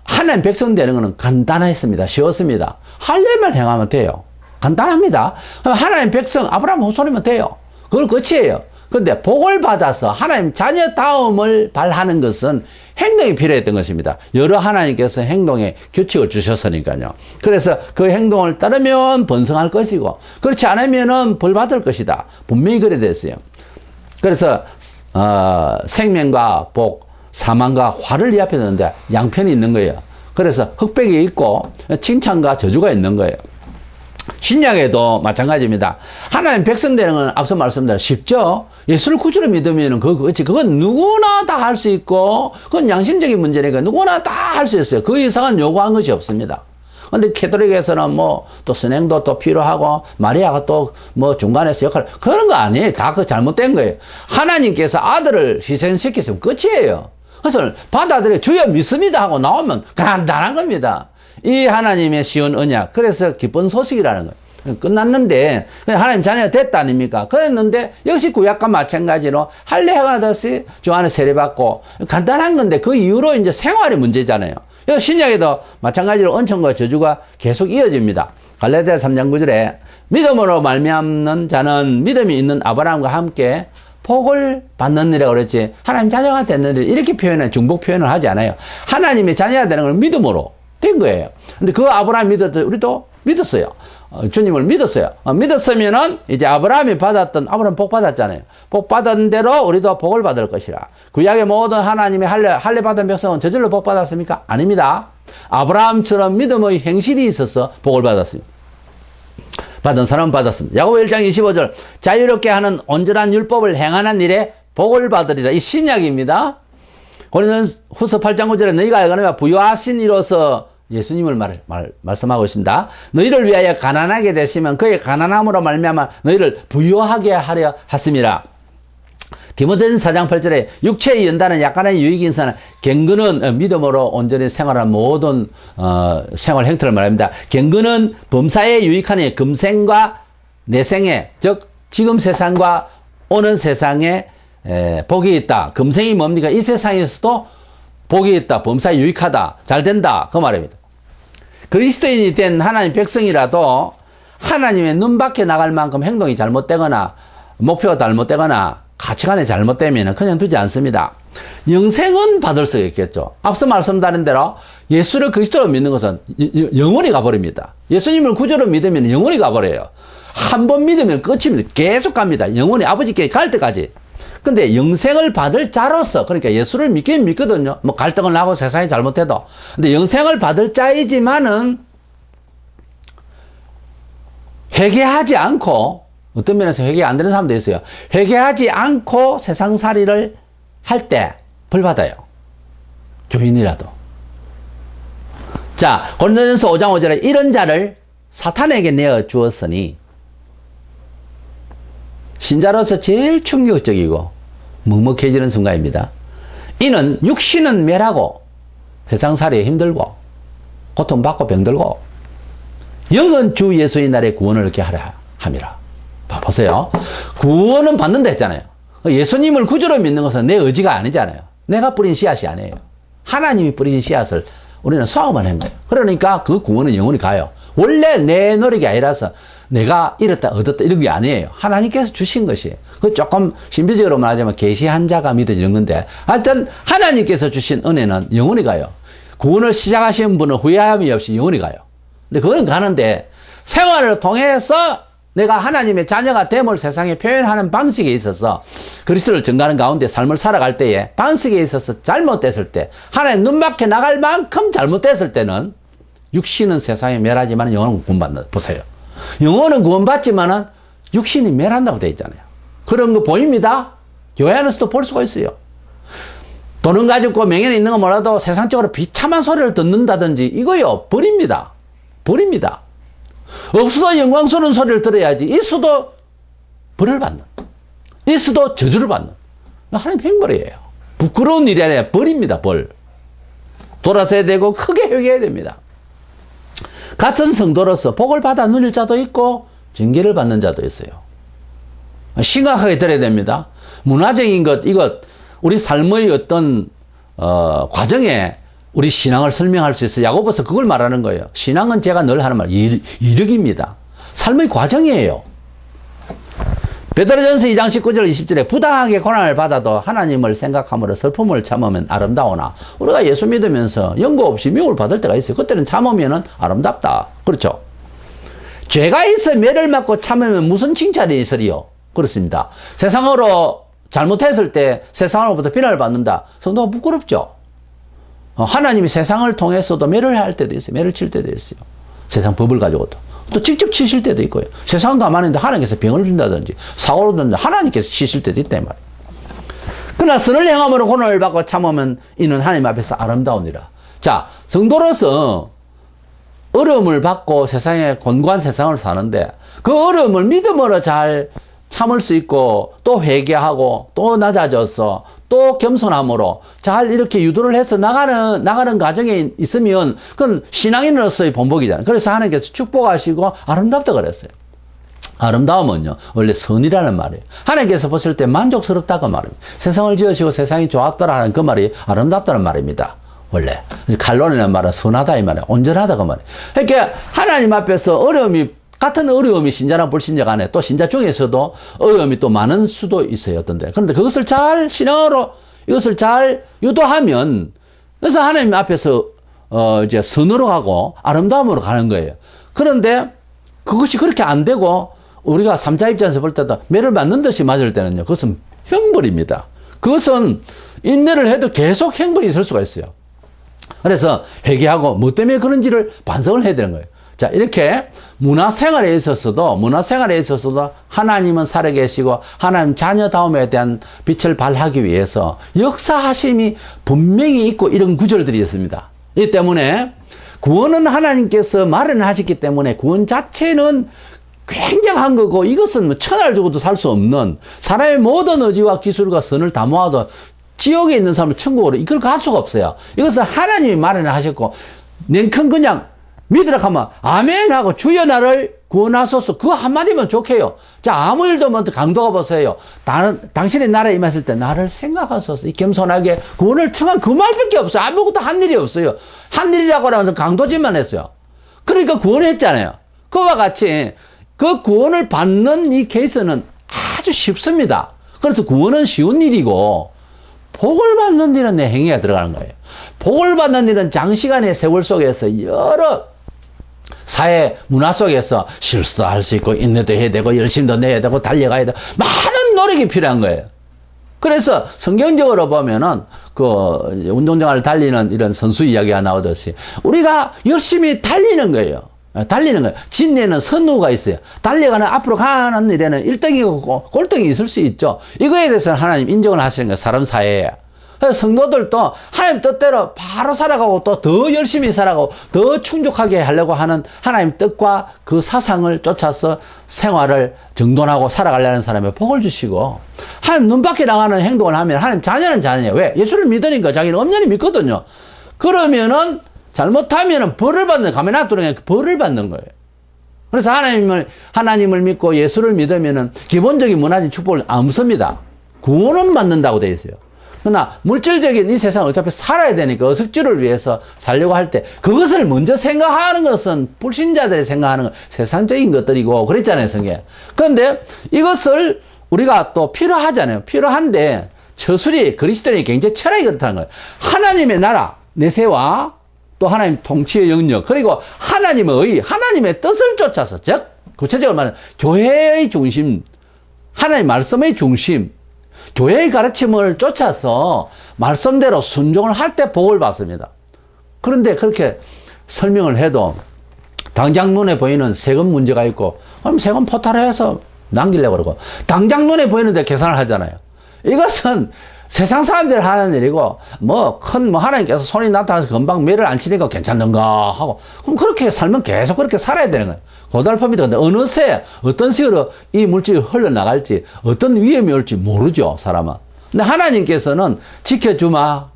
하나님 백성 되는 것은 간단했습니다. 쉬웠습니다. 할례만 행하면 돼요. 간단합니다. 하나님 백성 아브라함 후손이면 돼요. 그걸 끝이에요. 그런데 복을 받아서 하나님 자녀다움을 발하는 것은 행동이 필요했던 것입니다. 여러 하나님께서 행동의 규칙을 주셨으니까요. 그래서 그 행동을 따르면 번성할 것이고 그렇지 않으면 벌 받을 것이다. 분명히 그래 됐어요. 그래서 생명과 복, 사망과 화를 이 앞에 두는데 양편이 있는 거예요. 그래서 흑백이 있고 칭찬과 저주가 있는 거예요. 신약에도 마찬가지입니다. 하나님 백성 되는 건 앞서 말씀드린 쉽죠? 예수를 구주로 믿으면 그건 누구나 다 할 수 있고 그건 양심적인 문제니까 누구나 다 할 수 있어요. 그 이상은 요구한 것이 없습니다. 근데 캐톨릭에서는 또 선행도 또 필요하고 마리아가 또 중간에서 역할 그런 거 아니에요. 다 그 잘못된 거예요. 하나님께서 아들을 희생시켰으면 끝이에요. 그래서 받아들여 주여 믿습니다 하고 나오면 간단한 겁니다. 이 하나님의 쉬운 언약, 그래서 기쁜 소식이라는 거예요. 끝났는데 하나님 자녀가 됐다 아닙니까? 그랬는데 역시 구약과 마찬가지로 할례하듯이 주 안에 세례받고 간단한 건데 그 이후로 이제 생활의 문제잖아요. 신약에도 마찬가지로 은총과 저주가 계속 이어집니다. 갈라디아 3장 9절에 믿음으로 말미암는 자는 믿음이 있는 아브라함과 함께 복을 받는 일이라고 그랬지 하나님 자녀가 됐는 일 이렇게 중복 표현을 하지 않아요. 하나님의 자녀가 되는 걸 믿음으로 된 거예요. 근데 그 아브라함이 믿었죠. 우리도 믿었어요. 주님을 믿었어요. 믿었으면은 이제 아브라함이 받았던 아브라함 복 받았잖아요. 복 받은 대로 우리도 복을 받을 것이라. 구약의 모든 하나님의 할례 받은 백성은 저절로 복 받았습니까? 아닙니다. 아브라함처럼 믿음의 행실이 있어서 복을 받았습니다. 받은 사람은 받았습니다. 야고보 1장 25절 자유롭게 하는 온전한 율법을 행하는 일에 복을 받으리라. 이 신약입니다. 고린도후서 8장 9절에 너희가 알거니와 부요하신 이로서 예수님을 말씀하고 있습니다. 너희를 위하여 가난하게 되시면 그의 가난함으로 말미암아 너희를 부요하게 하려 하심이라. 디모데전서 4장 8절에 육체의 연단은 약간의 유익이 있으나 경건은 믿음으로 온전히 생활하는 모든 생활 행태를 말합니다. 경건은 범사에 유익하니 금생과 내생에 즉 지금 세상과 오는 세상에 복이 있다. 금생이 뭡니까? 이 세상에서도 복이 있다. 범사에 유익하다. 잘 된다. 그 말입니다. 그리스도인이 된 하나님 백성이라도 하나님의 눈 밖에 나갈 만큼 행동이 잘못되거나 목표가 잘못되거나 가치관이 잘못되면 그냥 두지 않습니다. 영생은 받을 수 있겠죠. 앞서 말씀드린 대로 예수를 그리스도로 믿는 것은 영원히 가버립니다. 예수님을 구주로 믿으면 영원히 가버려요. 한 번 믿으면 끝입니다. 계속 갑니다. 영원히 아버지께 갈 때까지. 근데 영생을 받을 자로서, 그러니까 예수를 믿긴 믿거든요. 뭐 갈등을 하고 세상이 잘못해도. 근데 영생을 받을 자이지만은 회개하지 않고, 어떤 면에서 회개 안 되는 사람도 있어요. 회개하지 않고 세상살이를 할 때 벌 받아요. 교인이라도. 자, 고린도전서 5장 5절에 이런 자를 사탄에게 내어 주었으니, 신자로서 제일 충격적이고 먹먹해지는 순간입니다. 이는 육신은 멸하고 세상살이에 힘들고 고통받고 병들고 영은 주 예수의 날에 구원을 얻게 하라 함이라. 보세요. 구원은 받는다 했잖아요. 예수님을 구주로 믿는 것은 내 의지가 아니잖아요. 내가 뿌린 씨앗이 아니에요. 하나님이 뿌리신 씨앗을 우리는 수확만 한 거예요. 그러니까 그 구원은 영원히 가요. 원래 내 노력이 아니라서 내가 잃었다 얻었다 이런 게 아니에요. 하나님께서 주신 것이에요. 그 조금 신비적으로 말하자면 계시한 자가 믿어지는 건데, 하여튼 하나님께서 주신 은혜는 영원히 가요. 구원을 시작하신 분은 후회함이 없이 영원히 가요. 근데 그건 가는데 생활을 통해서 내가 하나님의 자녀가 됨을 세상에 표현하는 방식에 있어서 그리스도를 전가하는 가운데 삶을 살아갈 때에 방식에 있어서 잘못됐을 때, 하나님 눈밖에 나갈 만큼 잘못됐을 때는 육신은 세상에 멸하지만 영혼은 구원받는다. 보세요. 영혼은 구원받지만은 육신이 멸한다고 되어 있잖아요. 그런 거 보입니다. 교회 안에서도 볼 수가 있어요. 돈은 가지고 명예는 있는 거 몰라도 세상적으로 비참한 소리를 듣는다든지 이거요. 버립니다. 버립니다. 없어도 영광스러운 소리를 들어야지. 있어도 벌을 받는, 있어도 저주를 받는 하나님 행벌이에요. 부끄러운 일이 아니라 벌입니다. 벌. 돌아서야 되고 크게 회개해야 됩니다. 같은 성도로서 복을 받아 누릴 자도 있고 징계를 받는 자도 있어요. 심각하게 들어야 됩니다. 문화적인 것, 이것 우리 삶의 어떤 과정에 우리 신앙을 설명할 수 있어요. 야고보서 그걸 말하는 거예요. 신앙은 제가 늘 하는 말, 이력입니다. 삶의 과정이에요. 베드로전서 2장 19절 20절에 부당하게 고난을 받아도 하나님을 생각함으로 슬픔을 참으면 아름다우나, 우리가 예수 믿으면서 연고 없이 미움을 받을 때가 있어요. 그때는 참으면 아름답다. 그렇죠? 죄가 있어 매를 맞고 참으면 무슨 칭찬이 있으리요? 그렇습니다. 세상으로 잘못했을 때 세상으로부터 비난을 받는다. 성도가 부끄럽죠? 하나님이 세상을 통해서도 매를 할 때도 있어요. 매를 칠 때도 있어요. 세상 법을 가지고도. 또 직접 치실 때도 있고요. 세상 가만히 있는데 하나님께서 병을 준다든지 사고를 든다 하나님께서 치실 때도 있다 이 말이에요. 그러나 선을 행함으로 고난을 받고 참으면 이는 하나님 앞에서 아름다우니라. 자, 성도로서 어려움을 받고 세상에 곤고한 세상을 사는데 그 어려움을 믿음으로 잘 참을 수 있고 또 회개하고 또 낮아져서 또 겸손함으로 잘 이렇게 유도를 해서 나가는 과정에 있으면 그건 신앙인으로서의 본보기잖아요. 그래서 하나님께서 축복하시고 아름답다 그랬어요. 아름다움은요, 원래 선이라는 말이에요. 하나님께서 보실 때 만족스럽다고 말입니다. 세상을 지으시고 세상이 좋았더라는 그 말이 아름답다는 말입니다. 원래. 칼론이라는 말은 선하다 이 말이에요. 온전하다 그 말이에요. 그러니까 하나님 앞에서 같은 어려움이 신자나 불신자 간에 또 신자 중에서도 어려움이 또 많은 수도 있어요. 어떤데. 그런데 그것을 잘 신앙으로 이것을 잘 유도하면, 그래서 하나님 앞에서 이제 선으로 가고 아름다움으로 가는 거예요. 그런데 그것이 그렇게 안 되고 우리가 3자 입장에서 볼 때도 매를 맞는 듯이 맞을 때는요, 그것은 형벌입니다. 그것은 인내를 해도 계속 형벌이 있을 수가 있어요. 그래서 회개하고 뭐 때문에 그런지를 반성을 해야 되는 거예요. 자, 이렇게 문화생활에 있어서도 하나님은 살아계시고 하나님 자녀다움에 대한 빛을 발하기 위해서 역사하심이 분명히 있고 이런 구절들이 있습니다. 이 때문에 구원은 하나님께서 마련하셨기 때문에 구원 자체는 굉장한 거고, 이것은 뭐 천하를 주고도 살 수 없는, 사람의 모든 의지와 기술과 선을 다 모아도 지옥에 있는 사람을 천국으로 이끌 갈 수가 없어요. 이것은 하나님이 마련하셨고, 냉큼 그냥 믿으라 하면 아멘 하고 주여 나를 구원하소서, 그거 한마디면 좋게요. 자, 아무 일도 없는 강도가 보세요. 당신의 나라에 임했을 때 나를 생각하소서, 이 겸손하게 구원을 청한 그 말밖에 없어요. 아무것도 한 일이 없어요. 한 일이라고 하면서 강도짓만 했어요. 그러니까 구원했잖아요. 그와 같이 그 구원을 받는 이 케이스는 아주 쉽습니다. 그래서 구원은 쉬운 일이고, 복을 받는 일은 내 행위가 들어가는 거예요. 복을 받는 일은 장시간의 세월 속에서 여러 사회 문화 속에서 실수도 할 수 있고, 인내도 해야 되고, 열심도 내야 되고, 달려가야 되고, 많은 노력이 필요한 거예요. 그래서 성경적으로 보면은 그 운동장을 달리는 이런 선수 이야기가 나오듯이 우리가 열심히 달리는 거예요. 달리는 거예요. 진내는 선우가 있어요. 달려가는 앞으로 가는 일에는 1등이고 꼴등이 있을 수 있죠. 이거에 대해서는 하나님 인정을 하시는 거예요. 사람 사이에. 그래서 성도들도 하나님 뜻대로 바로 살아가고 또 더 열심히 살아가고 더 충족하게 하려고 하는 하나님 뜻과 그 사상을 쫓아서 생활을 정돈하고 살아가려는 사람에 복을 주시고, 하나님 눈 밖에 나가는 행동을 하면 하나님 자녀는 자녀예요. 왜? 예수를 믿으니까 자기는 엄연히 믿거든요. 그러면은 잘못하면은 벌을 받는, 가만히 놔두는 게 벌을 받는 거예요. 그래서 하나님을 믿고 예수를 믿으면은 기본적인 문화적인 축복을 안 씁니다. 구원은 받는다고 되어 있어요. 그러나 물질적인 이 세상 어차피 살아야 되니까 어석지를 위해서 살려고 할 때 그것을 먼저 생각하는 것은 불신자들이 생각하는 건 세상적인 것들이고 그랬잖아요, 성경. 그런데 이것을 우리가 또 필요하잖아요. 필요한데 처술이 그리스도인의 경제 철학이 그렇다는 거예요. 하나님의 나라 내세와 또 하나님 통치의 영역, 그리고 하나님의 의, 하나님의 뜻을 쫓아서, 즉 구체적으로 말하면 교회의 중심, 하나님 말씀의 중심, 교회의 가르침을 쫓아서 말씀대로 순종을 할 때 복을 받습니다. 그런데 그렇게 설명을 해도 당장 눈에 보이는 세금 문제가 있고, 그럼 세금 포탈해서 남기려고 그러고, 당장 눈에 보이는데 계산을 하잖아요. 이것은 세상 사람들이 하는 일이고, 하나님께서 손이 나타나서 금방 매를 안 치니까 괜찮는가 하고, 그럼 그렇게 살면 계속 그렇게 살아야 되는 거예요. 고달픕니다. 근데 어느새 어떤 식으로 이 물질이 흘러나갈지, 어떤 위험이 올지 모르죠, 사람은. 근데 하나님께서는 지켜주마,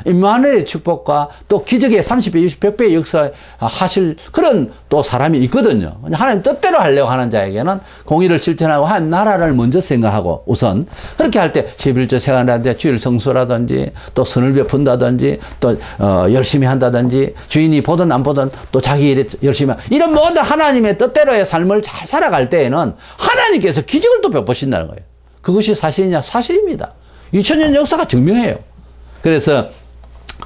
임마누엘의 축복과 또 기적의 30배, 60배, 100배의 역사 하실 그런 또 사람이 있거든요. 하나님 뜻대로 하려고 하는 자에게는 공의를 실천하고 하나님 나라를 먼저 생각하고 우선 그렇게 할 때 11조 생활하든지 주일 성수라든지 또 선을 베푼다든지 또 열심히 한다든지 주인이 보든 안 보든 또 자기 일에 열심히 이런 모든 하나님의 뜻대로의 삶을 잘 살아갈 때에는 하나님께서 기적을 또 베푸신다는 거예요. 그것이 사실이냐? 사실입니다. 2000년 역사가 증명해요. 그래서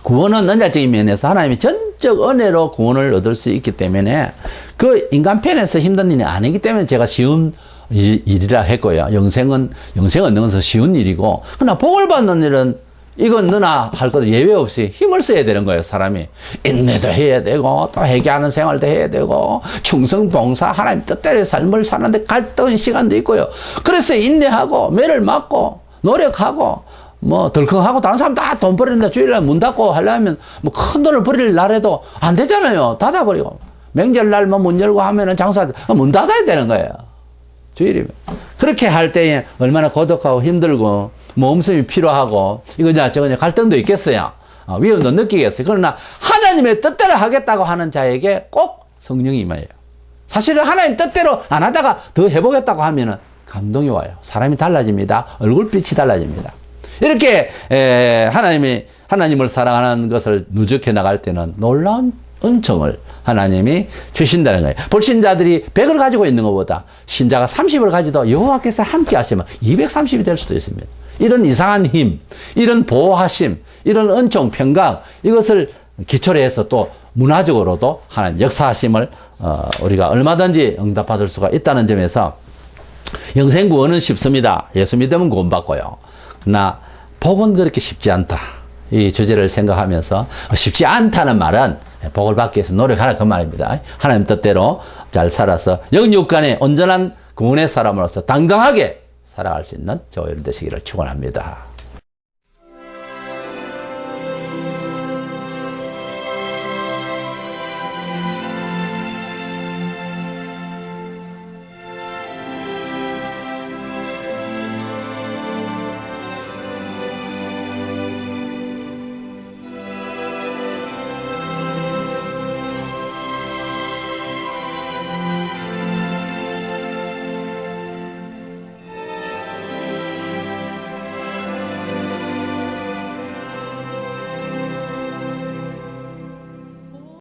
구원은 언약적인 면에서 하나님의 전적 은혜로 구원을 얻을 수 있기 때문에 그 인간 편에서 힘든 일이 아니기 때문에 제가 쉬운 일이라 했고요. 영생은 얻는 것은 쉬운 일이고, 그러나 복을 받는 일은 이건 너나 할 것도 예외 없이 힘을 써야 되는 거예요, 사람이. 인내도 해야 되고, 또 회개하는 생활도 해야 되고, 충성, 봉사, 하나님 뜻대로의 삶을 사는데 갈등한 시간도 있고요. 그래서 인내하고, 매를 맞고, 노력하고, 덜컹하고 다른 사람 다 돈 버리는데 주일날 문 닫고 하려면 큰 돈을 버릴 날에도 안 되잖아요. 닫아버리고. 명절날 문 열고 하면은 장사, 문 닫아야 되는 거예요. 주일이면. 그렇게 할 때에 얼마나 고독하고 힘들고, 몸숨이 필요하고, 이거냐, 저거냐, 갈등도 있겠어요. 위험도 느끼겠어요. 그러나 하나님의 뜻대로 하겠다고 하는 자에게 꼭 성령이 임해요. 사실은 하나님 뜻대로 안 하다가 더 해보겠다고 하면은 감동이 와요. 사람이 달라집니다. 얼굴빛이 달라집니다. 이렇게 하나님을 사랑하는 것을 누적해 나갈 때는 놀라운 은총을 하나님이 주신다는 거예요. 불신자들이 100을 가지고 있는 것보다 신자가 30을 가지도 여호와께서 함께 하시면 230이 될 수도 있습니다. 이런 이상한 힘, 이런 보호하심, 이런 은총, 평강, 이것을 기초로 해서 또 문화적으로도 하나님 역사하심을 우리가 얼마든지 응답받을 수가 있다는 점에서 영생 구원은 쉽습니다. 예수 믿으면 구원받고요. 그러나 복은 그렇게 쉽지 않다. 이 주제를 생각하면서 쉽지 않다는 말은 복을 받기 위해서 노력하라 그 말입니다. 하나님 뜻대로 잘 살아서 영육간의 온전한 구원의 사람으로서 당당하게 살아갈 수 있는 저와 여러분 되시기를 축원합니다.